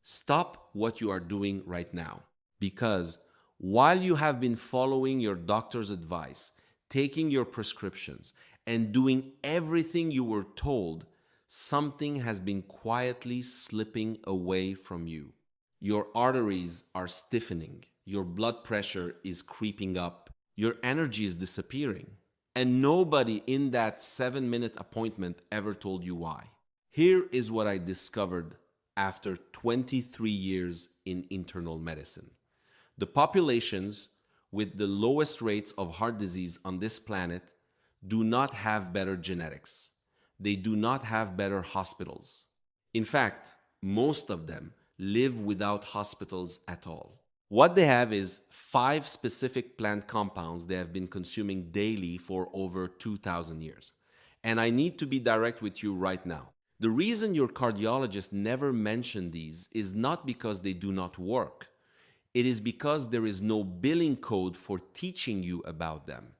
Stop what you are doing right now. Because while you have been following your doctor's advice, taking your prescriptions, and doing everything you were told, something has been quietly slipping away from you. Your arteries are stiffening, your blood pressure is creeping up, your energy is disappearing. And nobody in that 7-minute appointment ever told you why. Here is what I discovered after 23 years in internal medicine. The populations with the lowest rates of heart disease on this planet do not have better genetics. They do not have better hospitals. In fact, most of them live without hospitals at all. What they have is 5 specific plant compounds they have been consuming daily for over 2,000 years. And I need to be direct with you right now. The reason your cardiologist never mentioned these is not because they do not work. It is because there is no billing code for teaching you about them.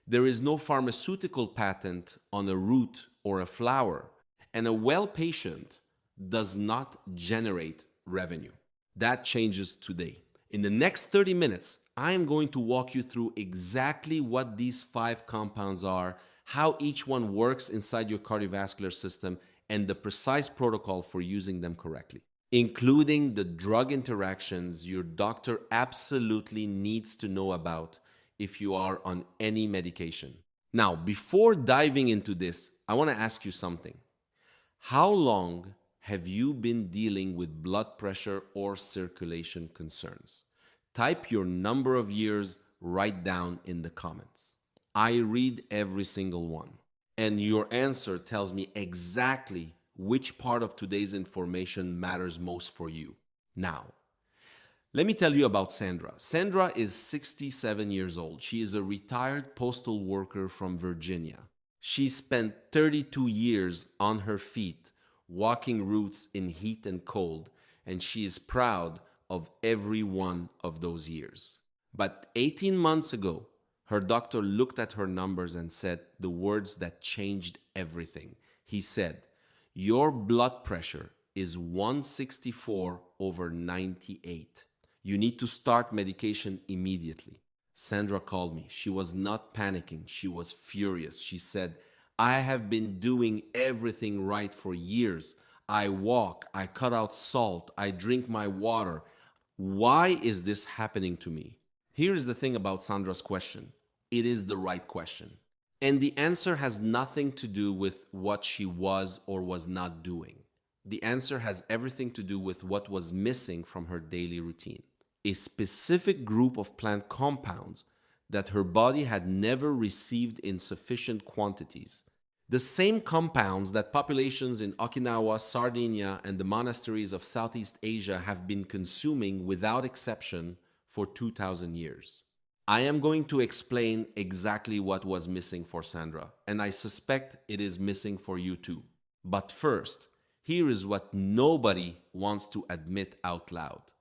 There is no pharmaceutical patent on a root or a flower, and a well patient does not generate revenue. That changes today. In the next 30 minutes, I am going to walk you through exactly what these 5 compounds are, how each one works inside your cardiovascular system, and the precise protocol for using them correctly, including the drug interactions your doctor absolutely needs to know about if you are on any medication. Now, before diving into this, I want to ask you something. How long have you been dealing with blood pressure or circulation concerns? Type your number of years right down in the comments. I read every single one. And your answer tells me exactly which part of today's information matters most for you. Now, let me tell you about Sandra. Sandra is 67 years old. She is a retired postal worker from Virginia. She spent 32 years on her feet, walking routes in heat and cold, and she is proud of every one of those years. But 18 months ago, her doctor looked at her numbers and said the words that changed everything. He said, "Your blood pressure is 164/98. You need to start medication immediately." Sandra called me. She was not panicking. She was furious. She said, "I have been doing everything right for years. I walk, I cut out salt, I drink my water. Why is this happening to me?" Here's the thing about Sandra's question. It is the right question. And the answer has nothing to do with what she was or was not doing. The answer has everything to do with what was missing from her daily routine. A specific group of plant compounds that her body had never received in sufficient quantities. The same compounds that populations in Okinawa, Sardinia, and the monasteries of Southeast Asia have been consuming without exception for 2,000 years. I am going to explain exactly what was missing for Sandra, and I suspect it is missing for you too. But first, here is what nobody wants to admit out loud.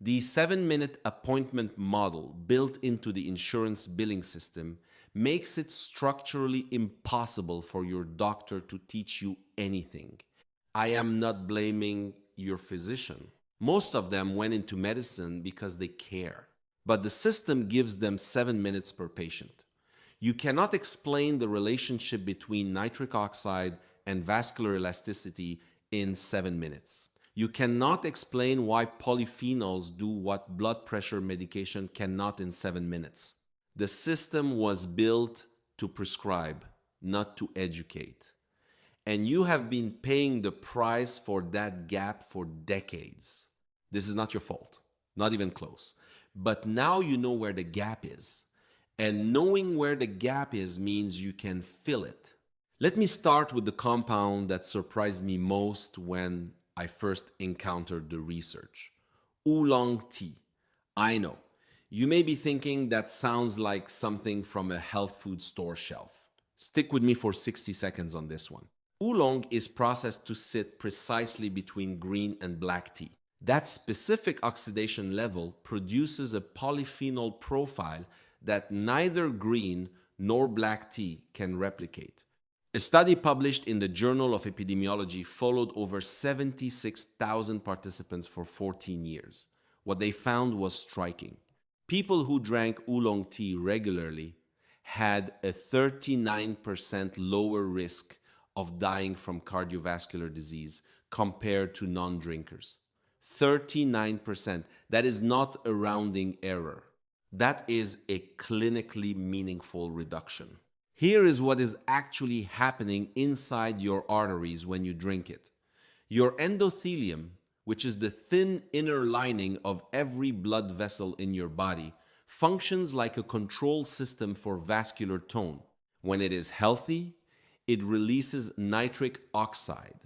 The 7-minute appointment model built into the insurance billing system makes it structurally impossible for your doctor to teach you anything. I am not blaming your physician. Most of them went into medicine because they care. But the system gives them 7 minutes per patient. You cannot explain the relationship between nitric oxide and vascular elasticity in 7 minutes. You cannot explain why polyphenols do what blood pressure medication cannot in 7 minutes. The system was built to prescribe, not to educate. And you have been paying the price for that gap for decades. This is not your fault, not even close. But now you know where the gap is. And knowing where the gap is means you can fill it. Let me start with the compound that surprised me most when I first encountered the research. Oolong tea. I know. You may be thinking that sounds like something from a health food store shelf. Stick with me for 60 seconds on this one. Oolong is processed to sit precisely between green and black tea. That specific oxidation level produces a polyphenol profile that neither green nor black tea can replicate. A study published in the Journal of Epidemiology followed over 76,000 participants for 14 years. What they found was striking. People who drank oolong tea regularly had a 39% lower risk of dying from cardiovascular disease compared to non-drinkers. 39%. That is not a rounding error. That is a clinically meaningful reduction. Here is what is actually happening inside your arteries when you drink it. Your endothelium, which is the thin inner lining of every blood vessel in your body, functions like a control system for vascular tone. When it is healthy, it releases nitric oxide,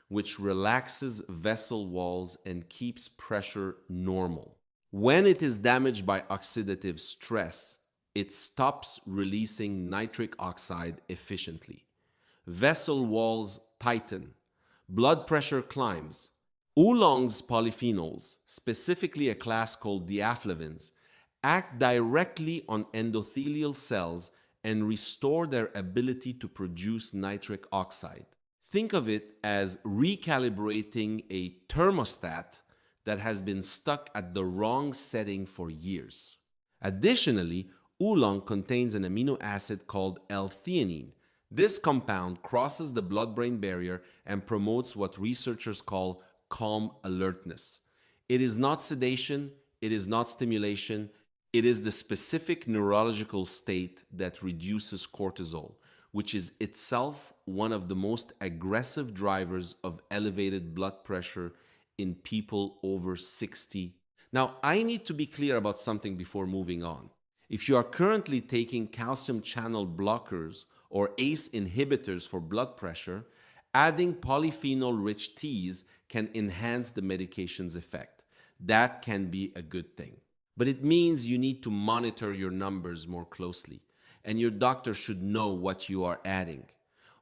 which relaxes vessel walls and keeps pressure normal. When it is damaged by oxidative stress, it stops releasing nitric oxide efficiently. Vessel walls tighten. Blood pressure climbs. Oolong's polyphenols, specifically a class called diaflavins, act directly on endothelial cells and restore their ability to produce nitric oxide. Think of it as recalibrating a thermostat that has been stuck at the wrong setting for years. Additionally, oolong contains an amino acid called L-theanine. This compound crosses the blood-brain barrier and promotes what researchers call calm alertness. It is not sedation, it is not stimulation, it is the specific neurological state that reduces cortisol, which is itself one of the most aggressive drivers of elevated blood pressure in people over 60. Now, I need to be clear about something before moving on. If you are currently taking calcium channel blockers or ACE inhibitors for blood pressure, adding polyphenol-rich teas can enhance the medication's effect. That can be a good thing. But it means you need to monitor your numbers more closely, and your doctor should know what you are adding.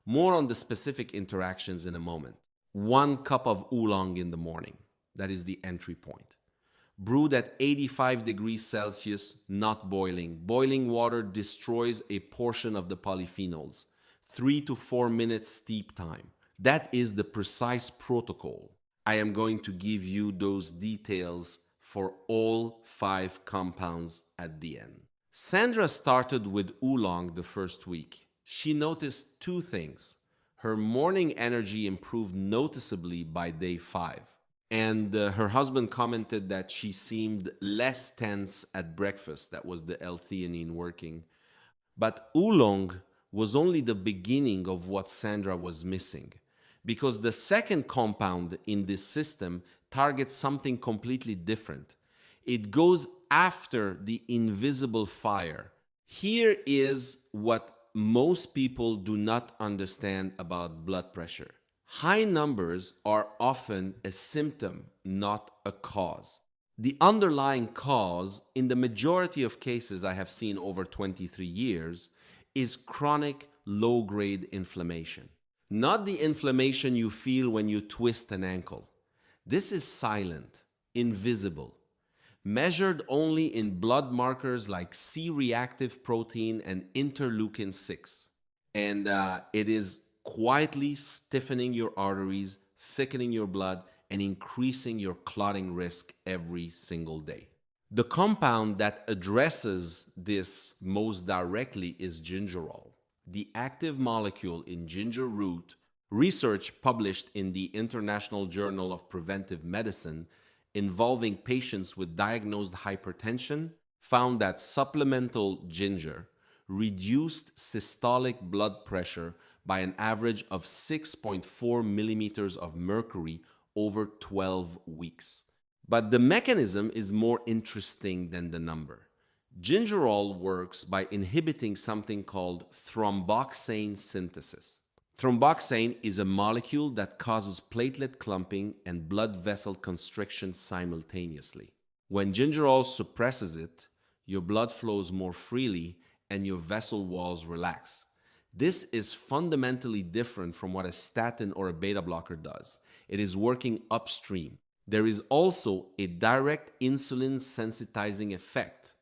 More on the specific interactions in a moment. 1 cup of oolong in the morning. That is the entry point. Brewed at 85 degrees Celsius, not boiling. Boiling water destroys a portion of the polyphenols. 3 to 4 minutes steep time. That is the precise protocol. I am going to give you those details for all 5 compounds at the end. Sandra started with oolong the first week. She noticed 2 things. Her morning energy improved noticeably by day 5. And her husband commented that she seemed less tense at breakfast. That was the L-theanine working. But oolong was only the beginning of what Sandra was missing, because the second compound in this system targets something completely different. It goes after the invisible fire. Here is what most people do not understand about blood pressure. High numbers are often a symptom, not a cause. The underlying cause, in the majority of cases I have seen over 23 years, is chronic low-grade inflammation. Not the inflammation you feel when you twist an ankle. This is silent, invisible, measured only in blood markers like C-reactive protein and interleukin 6. And it is quietly stiffening your arteries, thickening your blood, and increasing your clotting risk every single day. The compound that addresses this most directly is gingerol, the active molecule in ginger root. Research published in the International Journal of Preventive Medicine involving patients with diagnosed hypertension found that supplemental ginger reduced systolic blood pressure by an average of 6.4 millimeters of mercury over 12 weeks. But the mechanism is more interesting than the number. Gingerol works by inhibiting something called thromboxane synthesis. Thromboxane is a molecule that causes platelet clumping and blood vessel constriction simultaneously. When gingerol suppresses it, your blood flows more freely and your vessel walls relax. This is fundamentally different from what a statin or a beta blocker does. It is working upstream. There is also a direct insulin sensitizing effect.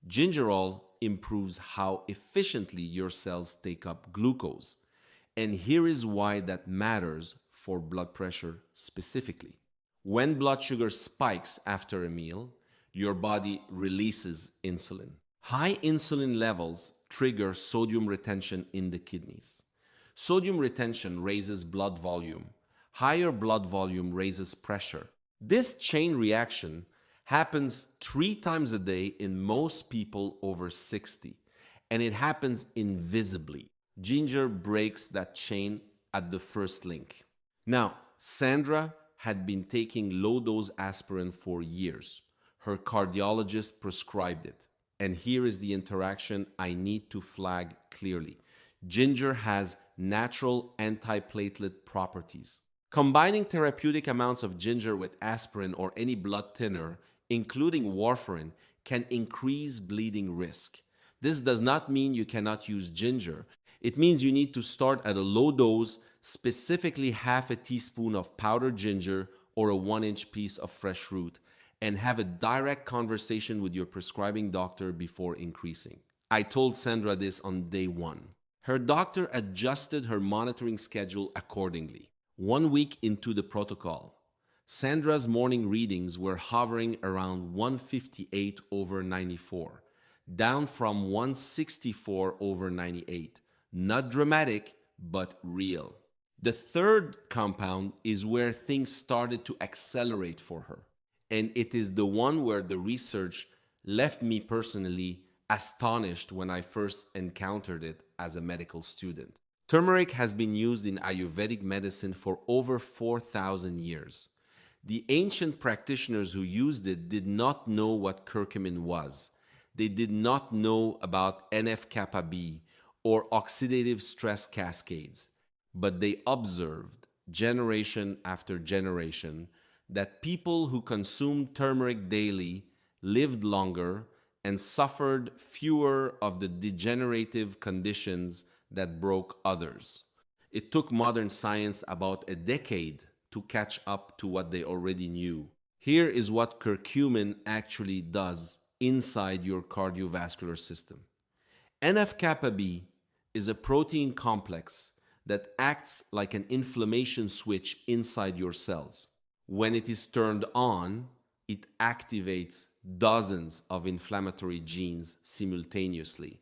Gingerol improves how efficiently your cells take up glucose. And here is why that matters for blood pressure specifically. When blood sugar spikes after a meal, your body releases insulin. High insulin levels trigger sodium retention in the kidneys. Sodium retention raises blood volume. Higher blood volume raises pressure. This chain reaction happens 3 times a day in most people over 60, and it happens invisibly. Ginger breaks that chain at the first link. Now, Sandra had been taking low-dose aspirin for years. Her cardiologist prescribed it. And here is the interaction I need to flag clearly. Ginger has natural antiplatelet properties. Combining therapeutic amounts of ginger with aspirin or any blood thinner, including warfarin, can increase bleeding risk. This does not mean you cannot use ginger. It means you need to start at a low dose, specifically half a teaspoon of powdered ginger or a 1-inch piece of fresh root, and have a direct conversation with your prescribing doctor before increasing. I told Sandra this on day 1. Her doctor adjusted her monitoring schedule accordingly. 1 week into the protocol, Sandra's morning readings were hovering around 158/94, down from 164/98. Not dramatic, but real. The third compound is where things started to accelerate for her. And it is the one where the research left me personally astonished when I first encountered it as a medical student. Turmeric has been used in Ayurvedic medicine for over 4,000 years. The ancient practitioners who used it did not know what curcumin was. They did not know about NF-kappa B or oxidative stress cascades, but they observed generation after generation that people who consumed turmeric daily lived longer and suffered fewer of the degenerative conditions that broke others. It took modern science about a decade to catch up to what they already knew. Here is what curcumin actually does inside your cardiovascular system. NF-kappa B is a protein complex that acts like an inflammation switch inside your cells. When it is turned on, it activates dozens of inflammatory genes simultaneously.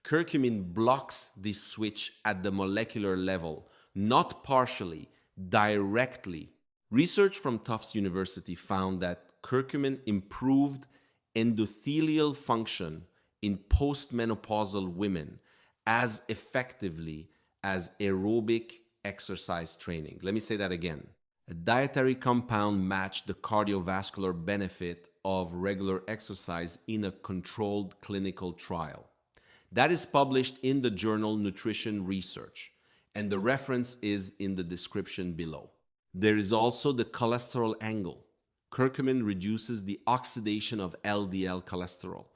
Curcumin blocks this switch at the molecular level, not partially, directly. Research from Tufts University found that curcumin improved endothelial function in postmenopausal women as effectively as aerobic exercise training. Let me say that again. A dietary compound matched the cardiovascular benefit of regular exercise in a controlled clinical trial. That is published in the journal Nutrition Research, and the reference is in the description below. There is also the cholesterol angle. Curcumin reduces the oxidation of LDL cholesterol.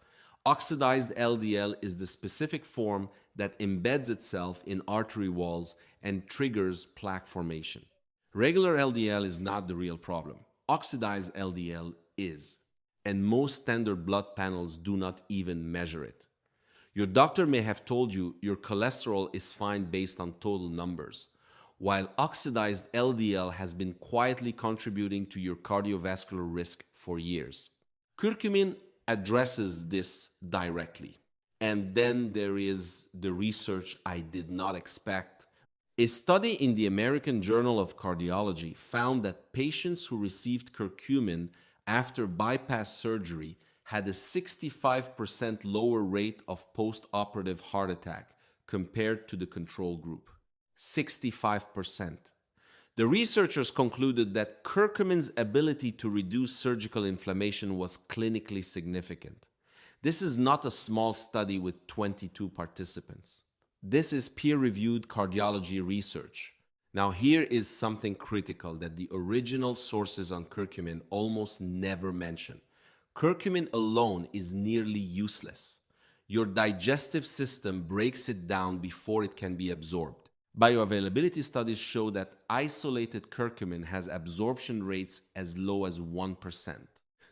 Oxidized LDL is the specific form that embeds itself in artery walls and triggers plaque formation. Regular LDL is not the real problem. Oxidized LDL is, and most standard blood panels do not even measure it. Your doctor may have told you your cholesterol is fine based on total numbers, while oxidized LDL has been quietly contributing to your cardiovascular risk for years. Curcumin addresses this directly. And then there is the research I did not expect. A study in the American Journal of Cardiology found that patients who received curcumin after bypass surgery had a 65% lower rate of post-operative heart attack compared to the control group. 65%. The researchers concluded that curcumin's ability to reduce surgical inflammation was clinically significant. This is not a small study with 22 participants. This is peer-reviewed cardiology research. Now here is something critical that the original sources on curcumin almost never mention. Curcumin alone is nearly useless. Your digestive system breaks it down before it can be absorbed. Bioavailability studies show that isolated curcumin has absorption rates as low as 1%.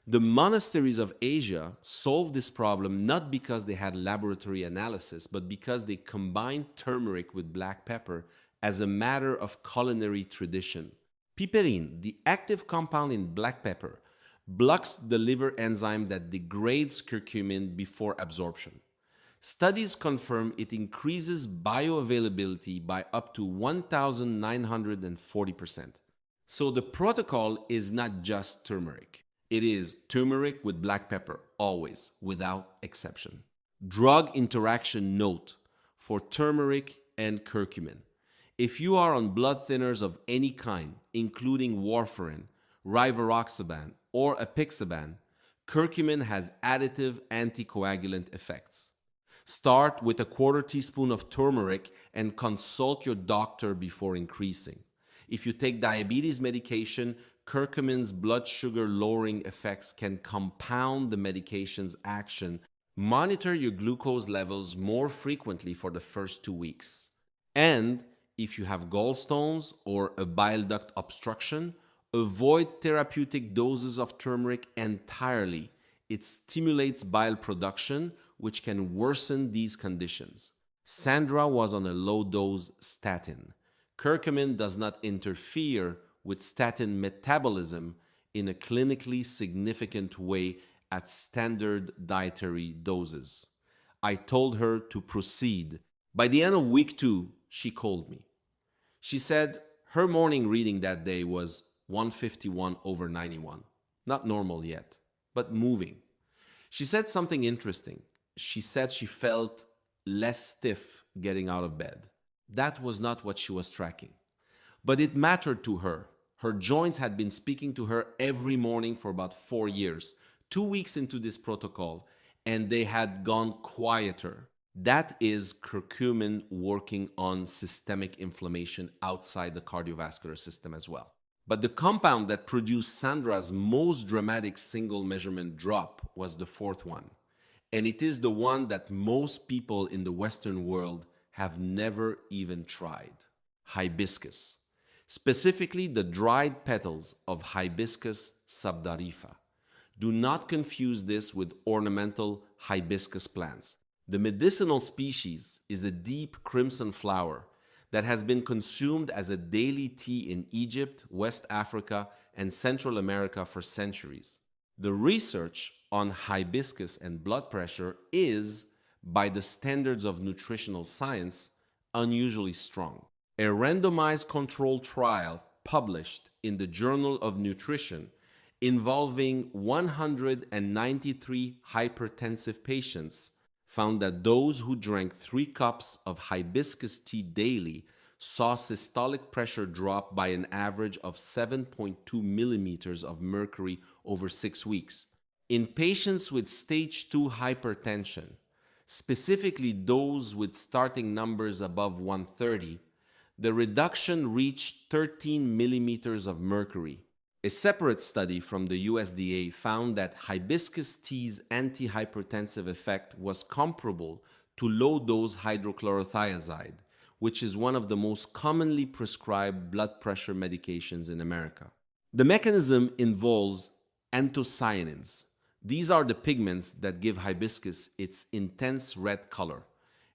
The monasteries of Asia solved this problem not because they had laboratory analysis, but because they combined turmeric with black pepper as a matter of culinary tradition. Piperine, the active compound in black pepper, blocks the liver enzyme that degrades curcumin before absorption. Studies confirm it increases bioavailability by up to 1,940%. So the protocol is not just turmeric. It is turmeric with black pepper, always, without exception. Drug interaction note for turmeric and curcumin. If you are on blood thinners of any kind, including warfarin, rivaroxaban, or apixaban, curcumin has additive anticoagulant effects. Start with a quarter teaspoon of turmeric and consult your doctor before increasing. If you take diabetes medication, curcumin's blood sugar lowering effects can compound the medication's action. Monitor your glucose levels more frequently for the first 2 weeks. And if you have gallstones or a bile duct obstruction, avoid therapeutic doses of turmeric entirely. It stimulates bile production, which can worsen these conditions. Sandra was on a low-dose statin. Curcumin does not interfere with statin metabolism in a clinically significant way at standard dietary doses. I told her to proceed. By the end of week 2, she called me. She said her morning reading that day was 151/91. Not normal yet, but moving. She said something interesting. She said she felt less stiff getting out of bed. That was not what she was tracking. But it mattered to her. Her joints had been speaking to her every morning for about 4 years, 2 weeks into this protocol, and they had gone quieter. That is curcumin working on systemic inflammation outside the cardiovascular system as well. But the compound that produced Sandra's most dramatic single measurement drop was the fourth one. And it is the one that most people in the Western world have never even tried. Hibiscus. Specifically the dried petals of Hibiscus subdarifa. Do not confuse this with ornamental hibiscus plants. The medicinal species is a deep crimson flower that has been consumed as a daily tea in Egypt, West Africa, and Central America for centuries. The research on hibiscus and blood pressure is, by the standards of nutritional science, unusually strong. A randomized controlled trial published in the Journal of Nutrition involving 193 hypertensive patients found that those who drank 3 cups of hibiscus tea daily saw systolic pressure drop by an average of 7.2 millimeters of mercury over 6 weeks. In patients with stage 2 hypertension, specifically those with starting numbers above 130, the reduction reached 13 millimeters of mercury. A separate study from the USDA found that hibiscus tea's antihypertensive effect was comparable to low-dose hydrochlorothiazide, which is one of the most commonly prescribed blood pressure medications in America. The mechanism involves anthocyanins. These are the pigments that give hibiscus its intense red color,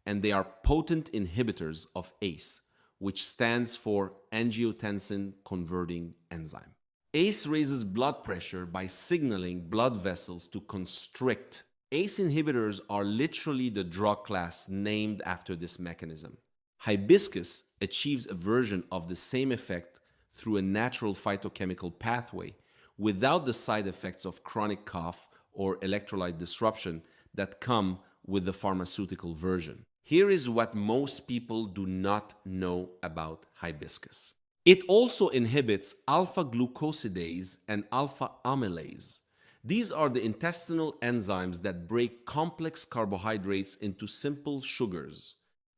and they are potent inhibitors of ACE, which stands for angiotensin-converting enzyme. ACE raises blood pressure by signaling blood vessels to constrict. ACE inhibitors are literally the drug class named after this mechanism. Hibiscus achieves a version of the same effect through a natural phytochemical pathway without the side effects of chronic cough or electrolyte disruption that come with the pharmaceutical version. Here is what most people do not know about hibiscus. It also inhibits alpha-glucosidase and alpha-amylase. These are the intestinal enzymes that break complex carbohydrates into simple sugars.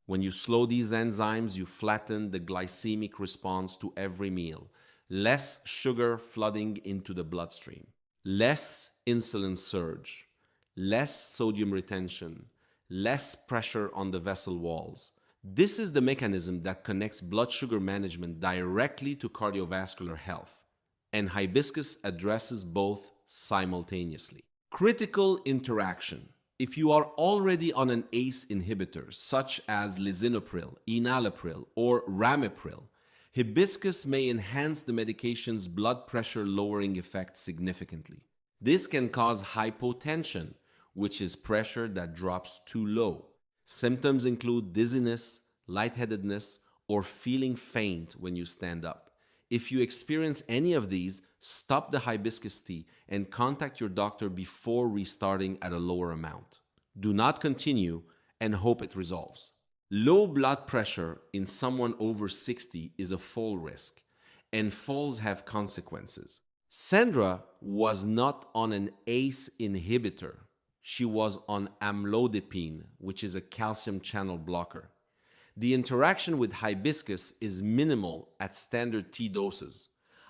When you slow these enzymes, you flatten the glycemic response to every meal. Less sugar flooding into the bloodstream. Less insulin surge. Less sodium retention. Less pressure on the vessel walls. This is the mechanism that connects blood sugar management directly to cardiovascular health, and hibiscus addresses both simultaneously. Critical interaction. If you are already on an ACE inhibitor, such as lisinopril, enalapril, or ramipril, hibiscus may enhance the medication's blood pressure lowering effect significantly. This can cause hypotension, which is pressure that drops too low. Symptoms include dizziness, lightheadedness, or feeling faint when you stand up. If you experience any of these, stop the hibiscus tea and contact your doctor before restarting at a lower amount. Do not continue and hope it resolves. Low blood pressure in someone over 60 is a fall risk, and falls have consequences. Sandra was not on an ACE inhibitor. She was on amlodipine, which is a calcium channel blocker. The interaction with hibiscus is minimal at standard tea doses.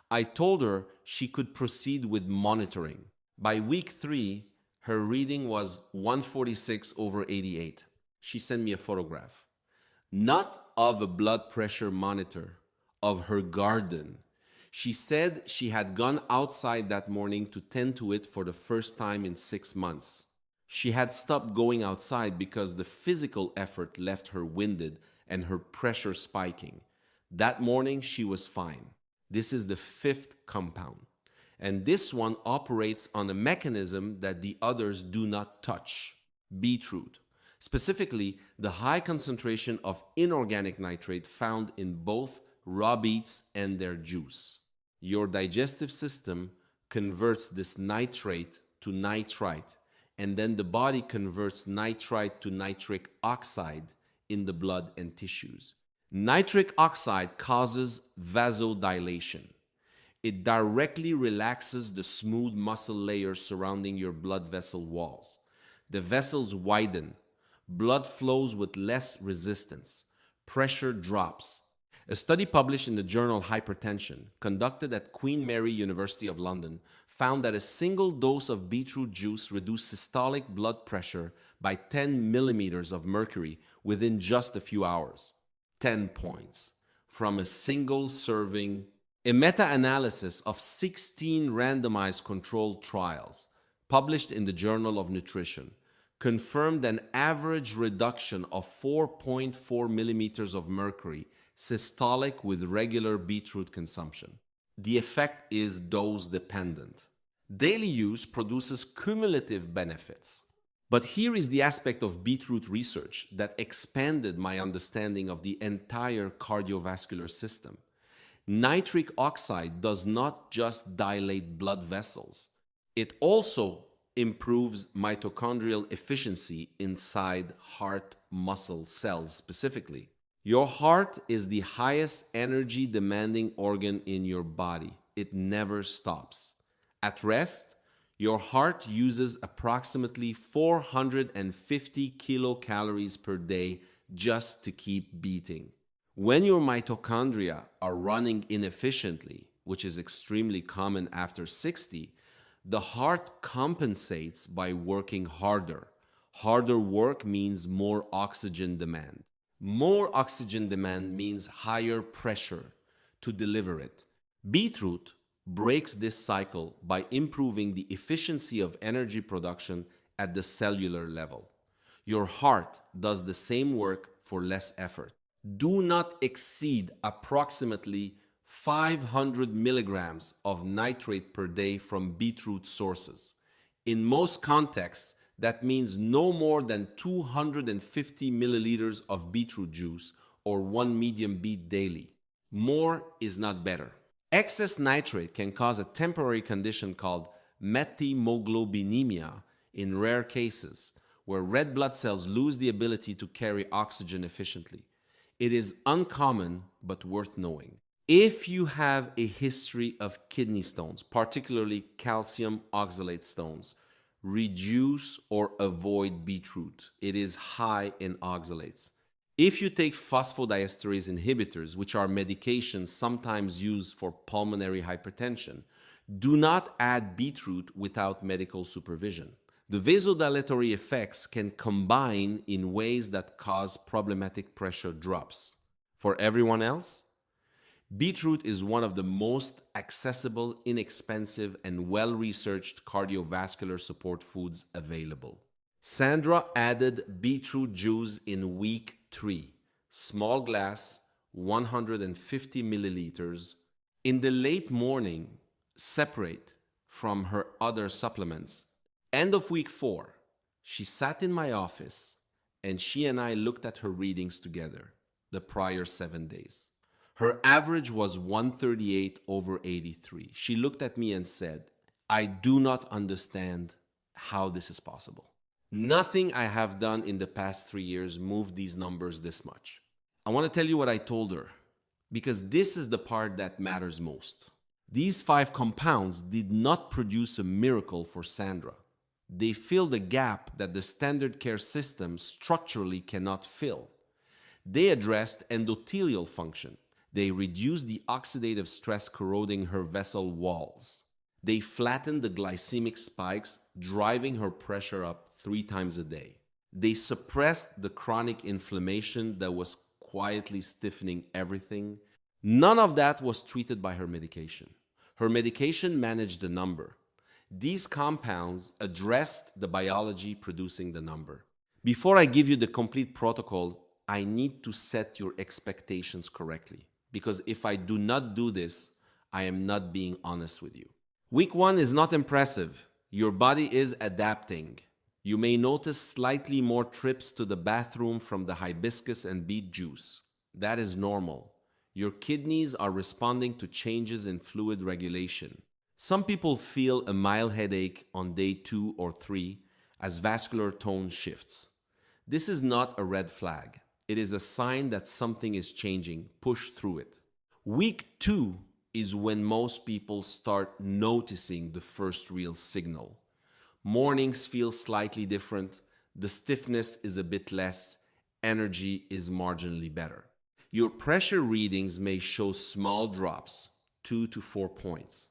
I told her she could proceed with monitoring. By week 3, her reading was 146/88. She sent me a photograph. Not of a blood pressure monitor, of her garden. She said she had gone outside that morning to tend to it for the first time in 6 months. She had stopped going outside because the physical effort left her winded and her pressure spiking. That morning, she was fine. This is the 5th compound. And this one operates on a mechanism that the others do not touch: beetroot. Specifically, the high concentration of inorganic nitrate found in both raw beets and their juice. Your digestive system converts this nitrate to nitrite, and then the body converts nitrite to nitric oxide in the blood and tissues. Nitric oxide causes vasodilation. It directly relaxes the smooth muscle layers surrounding your blood vessel walls. The vessels widen. Blood flows with less resistance. Pressure drops. A study published in the journal Hypertension, conducted at Queen Mary University of London, found that a single dose of beetroot juice reduced systolic blood pressure by 10 millimeters of mercury within just a few hours. 10 points from a single serving. A meta-analysis of 16 randomized controlled trials, published in the Journal of Nutrition, confirmed an average reduction of 4.4 millimeters of mercury systolic with regular beetroot consumption. The effect is dose-dependent. Daily use produces cumulative benefits. But here is the aspect of beetroot research that expanded my understanding of the entire cardiovascular system. Nitric oxide does not just dilate blood vessels. It also improves mitochondrial efficiency inside heart muscle cells specifically. Your heart is the highest energy demanding organ in your body. It never stops. At rest, your heart uses approximately 450 kilocalories per day just to keep beating. When your mitochondria are running inefficiently, which is extremely common after 60, the heart compensates by working harder. Harder work means more oxygen demand. More oxygen demand means higher pressure to deliver it. Beetroot breaks this cycle by improving the efficiency of energy production at the cellular level. Your heart does the same work for less effort. Do not exceed approximately 500 milligrams of nitrate per day from beetroot sources. In most contexts, that means no more than 250 milliliters of beetroot juice or 1 medium beet daily. More is not better. Excess nitrate can cause a temporary condition called methemoglobinemia in rare cases, where red blood cells lose the ability to carry oxygen efficiently. It is uncommon but worth knowing. If you have a history of kidney stones, particularly calcium oxalate stones, reduce or avoid beetroot. It is high in oxalates. If you take phosphodiesterase inhibitors, which are medications sometimes used for pulmonary hypertension, do not add beetroot without medical supervision. The vasodilatory effects can combine in ways that cause problematic pressure drops. For everyone else, beetroot is one of the most accessible, inexpensive, and well-researched cardiovascular support foods available. Sandra added beetroot juice in week 3, small glass, 150 milliliters. In the late morning, separate from her other supplements. End of week 4, she sat in my office and she and I looked at her readings together the prior 7 days. Her average was 138 over 83. She looked at me and said, I do not understand how this is possible. Nothing I have done in the past 3 years moved these numbers this much. I want to tell you what I told her, because this is the part that matters most. These 5 compounds did not produce a miracle for Sandra. They filled a gap that the standard care system structurally cannot fill. They addressed endothelial function. They reduced the oxidative stress corroding her vessel walls. They flattened the glycemic spikes, driving her pressure up 3 times a day. They suppressed the chronic inflammation that was quietly stiffening everything. None of that was treated by her medication. Her medication managed the number. These compounds addressed the biology producing the number. Before I give you the complete protocol, I need to set your expectations correctly. Because if I do not do this, I am not being honest with you. Week 1 is not impressive. Your body is adapting. You may notice slightly more trips to the bathroom from the hibiscus and beet juice. That is normal. Your kidneys are responding to changes in fluid regulation. Some people feel a mild headache on day 2 or 3 as vascular tone shifts. This is not a red flag. It is a sign that something is changing. Push through it. Week 2 is when most people start noticing the first real signal. Mornings feel slightly different. The stiffness is a bit less. Energy is marginally better. Your pressure readings may show small drops, 2 to 4 points.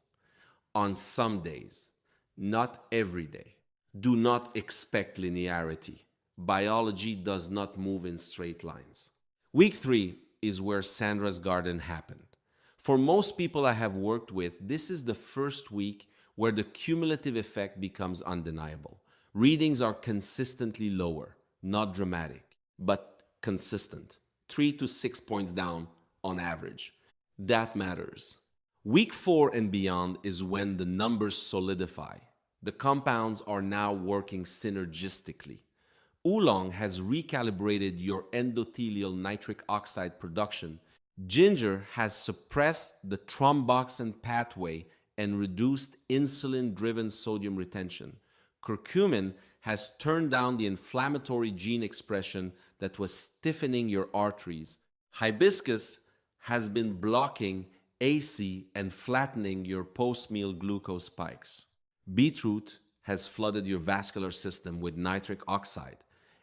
On some days, not every day. Do not expect linearity. Biology does not move in straight lines. Week 3 is where Sandra's garden happened. For most people I have worked with, this is the first week where the cumulative effect becomes undeniable. Readings are consistently lower, not dramatic, but consistent. 3 to 6 points down on average. That matters. Week 4 and beyond is when the numbers solidify. The compounds are now working synergistically. Oolong has recalibrated your endothelial nitric oxide production. Ginger has suppressed the thromboxane pathway and reduced insulin-driven sodium retention. Curcumin has turned down the inflammatory gene expression that was stiffening your arteries. Hibiscus has been blocking AC and flattening your post-meal glucose spikes. Beetroot has flooded your vascular system with nitric oxide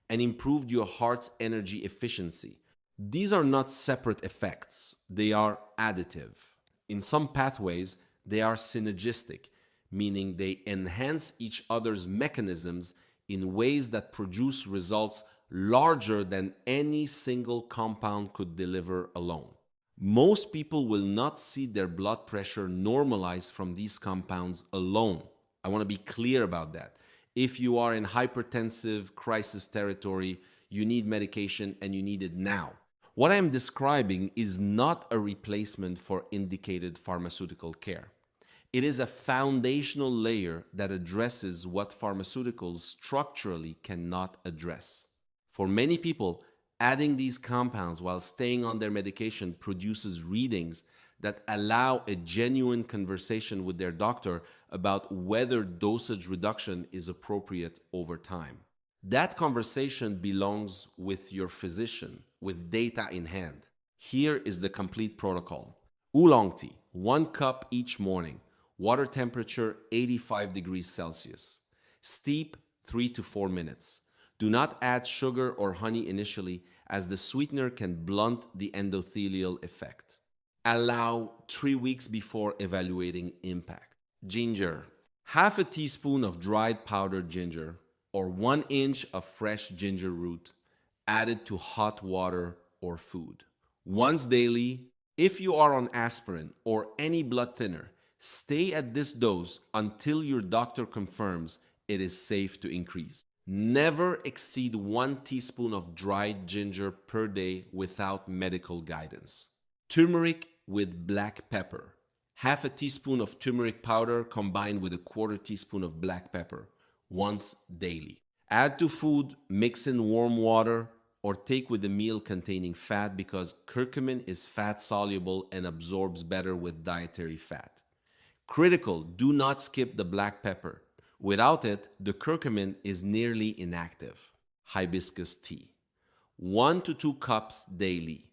and improved your heart's energy efficiency. These are not separate effects, they are additive. In some pathways, they are synergistic, meaning they enhance each other's mechanisms in ways that produce results larger than any single compound could deliver alone. Most people will not see their blood pressure normalize from these compounds alone. I want to be clear about that. If you are in hypertensive crisis territory, you need medication and you need it now. What I am describing is not a replacement for indicated pharmaceutical care. It is a foundational layer that addresses what pharmaceuticals structurally cannot address. For many people, adding these compounds while staying on their medication produces readings that allow a genuine conversation with their doctor about whether dosage reduction is appropriate over time. That conversation belongs with your physician with data in hand. Here is the complete protocol. Oolong tea, 1 cup each morning. Water temperature 85 degrees Celsius. Steep 3 to 4 minutes. Do not add sugar or honey initially, as the sweetener can blunt the endothelial effect. Allow 3 weeks before evaluating impact. Ginger. Half a teaspoon of dried powdered ginger or 1 inch of fresh ginger root added to hot water or food. Once daily. If you are on aspirin or any blood thinner, stay at this dose until your doctor confirms it is safe to increase. Never exceed 1 teaspoon of dried ginger per day without medical guidance. Turmeric with black pepper. Half a teaspoon of turmeric powder combined with a quarter teaspoon of black pepper, once daily. Add to food, mix in warm water, or take with a meal containing fat because curcumin is fat soluble and absorbs better with dietary fat. Critical, do not skip the black pepper. Without it, the curcumin is nearly inactive. Hibiscus tea. 1 to 2 cups daily.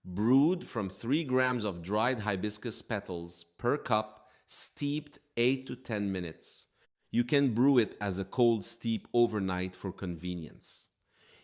Brewed from 3 grams of dried hibiscus petals per cup, steeped 8 to 10 minutes. You can brew it as a cold steep overnight for convenience.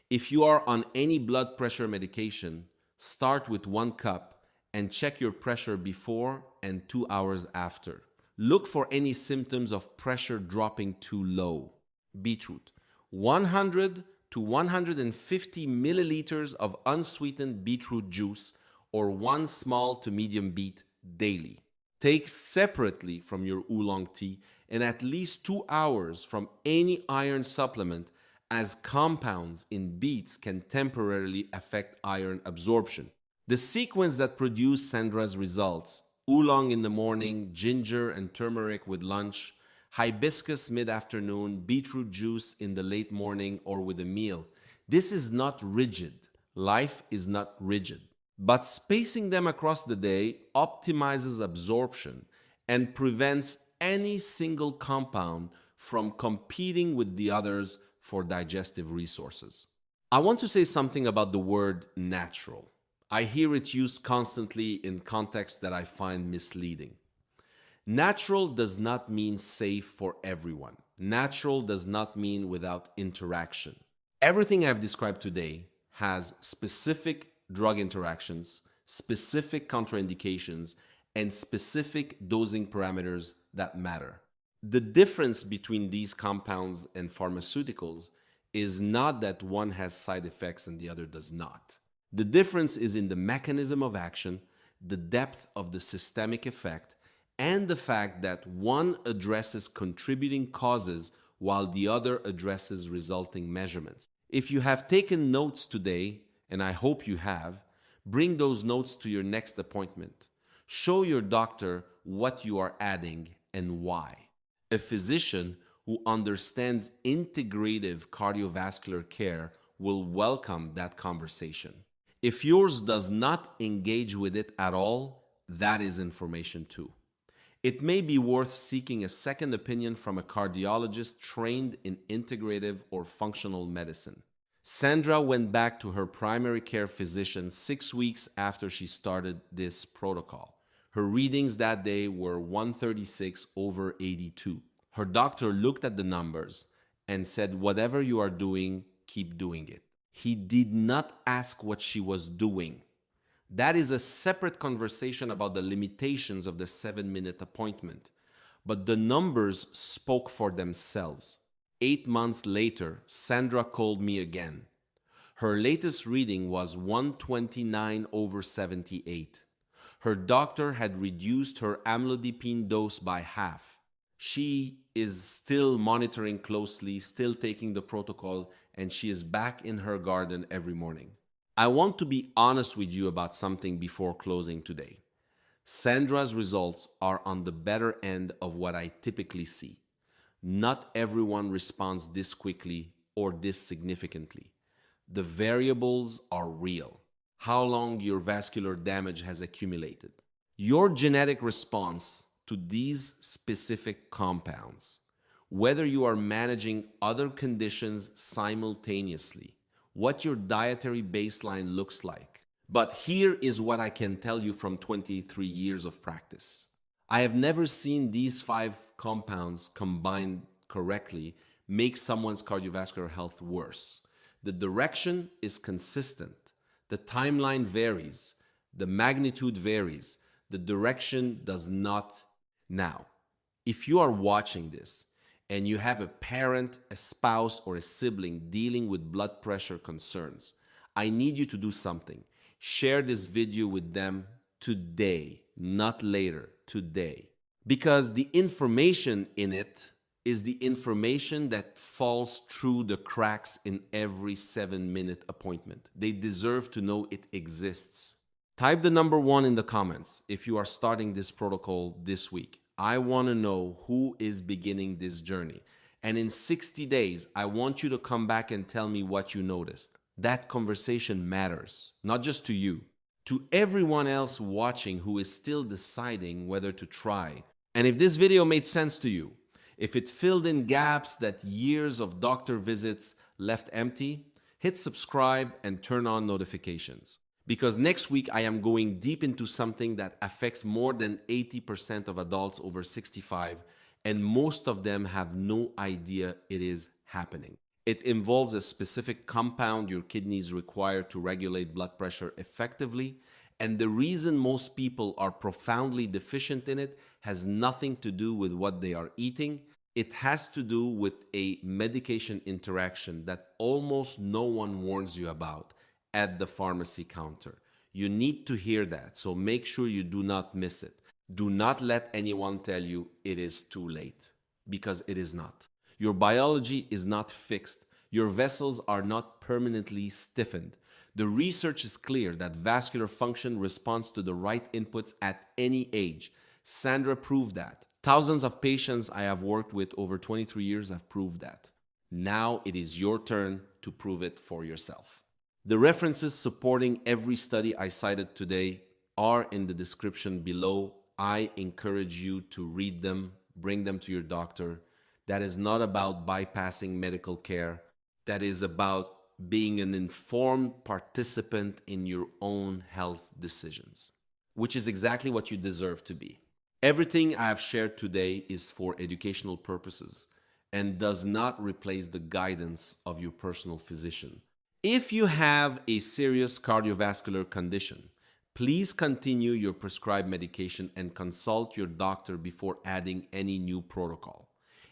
If you are on any blood pressure medication, start with 1 cup and check your pressure before and 2 hours after. Look for any symptoms of pressure dropping too low. Beetroot. 100 to 150 milliliters of unsweetened beetroot juice or 1 small to medium beet daily. Take separately from your oolong tea and at least 2 hours from any iron supplement, as compounds in beets can temporarily affect iron absorption. The sequence that produced Sandra's results: oolong in the morning, ginger and turmeric with lunch, hibiscus mid-afternoon, beetroot juice in the late morning or with a meal. This is not rigid. Life is not rigid. But spacing them across the day optimizes absorption and prevents any single compound from competing with the others for digestive resources. I want to say something about the word natural. I hear it used constantly in contexts that I find misleading. Natural does not mean safe for everyone. Natural does not mean without interaction. Everything I've described today has specific drug interactions, specific contraindications, and specific dosing parameters that matter. The difference between these compounds and pharmaceuticals is not that one has side effects and the other does not. The difference is in the mechanism of action, the depth of the systemic effect, and the fact that one addresses contributing causes while the other addresses resulting measurements. If you have taken notes today, and I hope you have, bring those notes to your next appointment. Show your doctor what you are adding and why. A physician who understands integrative cardiovascular care will welcome that conversation. If yours does not engage with it at all, that is information too. It may be worth seeking a second opinion from a cardiologist trained in integrative or functional medicine. Sandra went back to her primary care physician 6 weeks after she started this protocol. Her readings that day were 136 over 82. Her doctor looked at the numbers and said, "Whatever you are doing, keep doing it." He did not ask what she was doing. That is a separate conversation about the limitations of the 7-minute appointment. But the numbers spoke for themselves. 8 months later, Sandra called me again. Her latest reading was 129 over 78. Her doctor had reduced her amlodipine dose by half. She is still monitoring closely, still taking the protocol, and she is back in her garden every morning. I want to be honest with you about something before closing today. Sandra's results are on the better end of what I typically see. Not everyone responds this quickly or this significantly. The variables are real. How long your vascular damage has accumulated. Your genetic response to these specific compounds, whether you are managing other conditions simultaneously, what your dietary baseline looks like. But here is what I can tell you from 23 years of practice. I have never seen these 5 compounds combined correctly make someone's cardiovascular health worse. The direction is consistent. The timeline varies. The magnitude varies. The direction does not. Now, if you are watching this and you have a parent, a spouse, or a sibling dealing with blood pressure concerns, I need you to do something. Share this video with them today, not later, today. Because the information in it is the information that falls through the cracks in every 7-minute appointment. They deserve to know it exists. Type the number 1 in the comments if you are starting this protocol this week. I want to know who is beginning this journey. And in 60 days, I want you to come back and tell me what you noticed. That conversation matters, not just to you, to everyone else watching who is still deciding whether to try. And if this video made sense to you, if it filled in gaps that years of doctor visits left empty, hit subscribe and turn on notifications. Because next week I am going deep into something that affects more than 80% of adults over 65, and most of them have no idea it is happening. It involves a specific compound your kidneys require to regulate blood pressure effectively, and the reason most people are profoundly deficient in it has nothing to do with what they are eating. It has to do with a medication interaction that almost no one warns you about at the pharmacy counter. You need to hear that, so make sure you do not miss it. Do not let anyone tell you it is too late, because it is not. Your biology is not fixed. Your vessels are not permanently stiffened. The research is clear that vascular function responds to the right inputs at any age. Sandra proved that. Thousands of patients I have worked with over 23 years have proved that. Now it is your turn to prove it for yourself. The references supporting every study I cited today are in the description below. I encourage you to read them, bring them to your doctor. That is not about bypassing medical care. That is about being an informed participant in your own health decisions, which is exactly what you deserve to be. Everything I have shared today is for educational purposes and does not replace the guidance of your personal physician. If you have a serious cardiovascular condition, please continue your prescribed medication and consult your doctor before adding any new protocol.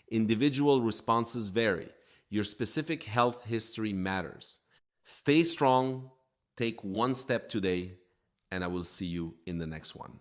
Individual responses vary. Your specific health history matters. Stay strong, take one step today, and I will see you in the next one.